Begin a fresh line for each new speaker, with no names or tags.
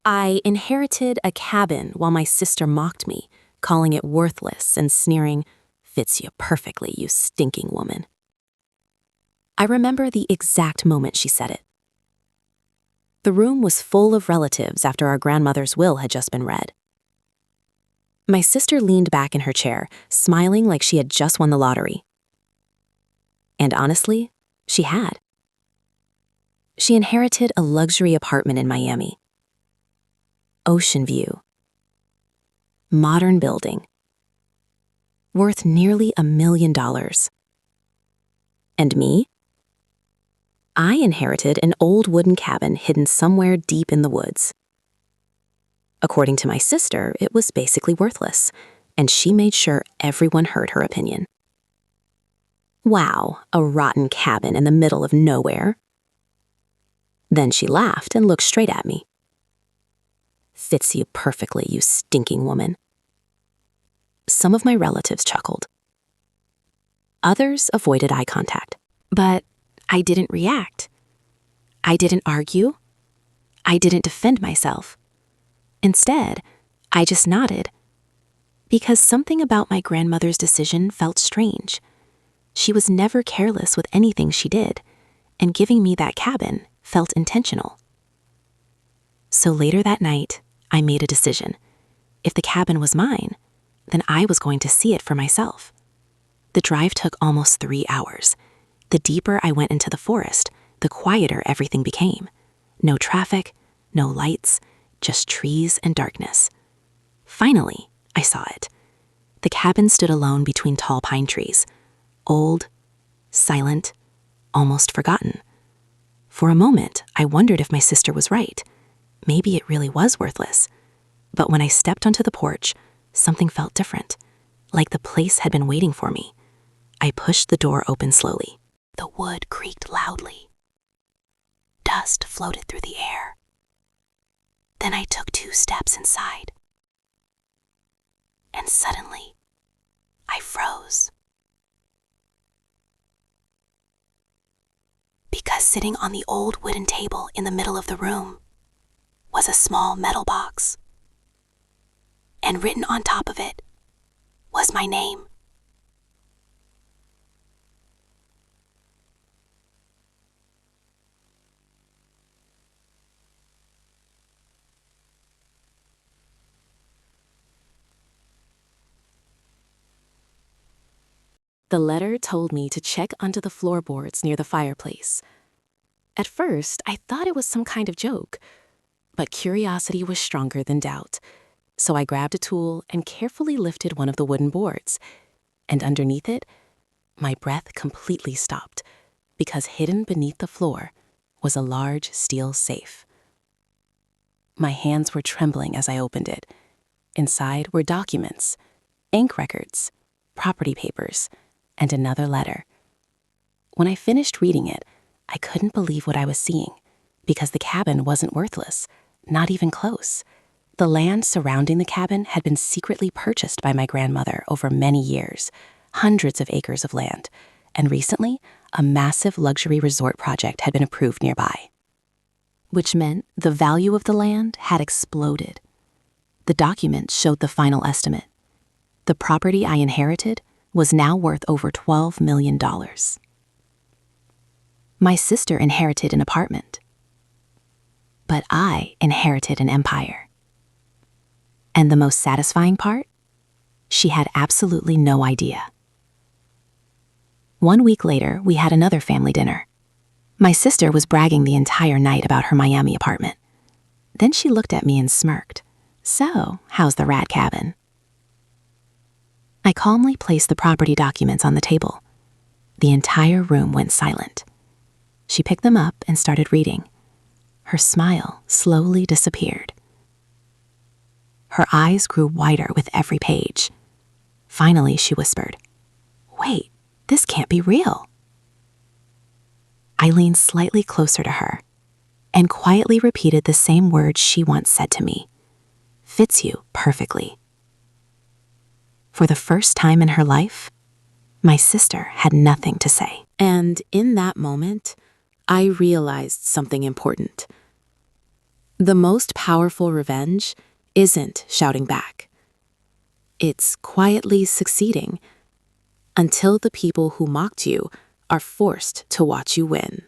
I inherited a cabin while my sister mocked me, calling it worthless and sneering, "Fits you perfectly, you stinking woman." I remember the exact moment she said it. The room was full of relatives after our grandmother's will had just been read. My sister leaned back in her chair, smiling like she had just won the lottery. And honestly, she had. She inherited a luxury apartment in Miami. Ocean view. Modern building. Worth nearly $1 million. And me? I inherited an old wooden cabin hidden somewhere deep in the woods. According to my sister, it was basically worthless, and she made sure everyone heard her opinion. Wow, a rotten cabin in the middle of nowhere. Then she laughed and looked straight at me. "Fits you perfectly, you stinking woman." Some of my relatives chuckled. Others avoided eye contact. But I didn't react. I didn't argue. I didn't defend myself. Instead, I just nodded. Because something about my grandmother's decision felt strange. She was never careless with anything she did, and giving me that cabin felt intentional. So later that night, I made a decision. If the cabin was mine, then I was going to see it for myself. The drive took almost 3 hours. The deeper I went into the forest, the quieter everything became. No traffic, no lights, just trees and darkness. Finally, I saw it. The cabin stood alone between tall pine trees. Old, silent, almost forgotten. For a moment, I wondered if my sister was right. Maybe it really was worthless. But when I stepped onto the porch, something felt different, like the place had been waiting for me. I pushed the door open slowly. The wood creaked loudly. Dust floated through the air. Then I took 2 steps inside. And suddenly, I froze. Because sitting on the old wooden table in the middle of the room was a small metal box. And written on top of it was my name. The letter told me to check under the floorboards near the fireplace. At first, I thought it was some kind of joke, but curiosity was stronger than doubt. So I grabbed a tool and carefully lifted one of the wooden boards. And underneath it, my breath completely stopped, because hidden beneath the floor was a large steel safe. My hands were trembling as I opened it. Inside were documents, ink records, property papers, and another letter. When I finished reading it, I couldn't believe what I was seeing, because the cabin wasn't worthless, not even close. The land surrounding the cabin had been secretly purchased by my grandmother over many years, hundreds of acres of land, and recently, a massive luxury resort project had been approved nearby. Which meant the value of the land had exploded. The documents showed the final estimate. The property I inherited was now worth over $12 million. My sister inherited an apartment, but I inherited an empire. And the most satisfying part? She had absolutely no idea. 1 week later, we had another family dinner. My sister was bragging the entire night about her Miami apartment. Then she looked at me and smirked. "So, how's the rat cabin?" I calmly placed the property documents on the table. The entire room went silent. She picked them up and started reading. Her smile slowly disappeared. Her eyes grew wider with every page. Finally, she whispered, "Wait, this can't be real." I leaned slightly closer to her and quietly repeated the same words she once said to me. "Fits you perfectly." For the first time in her life, my sister had nothing to say. And in that moment, I realized something important. The most powerful revenge isn't shouting back. It's quietly succeeding until the people who mocked you are forced to watch you win.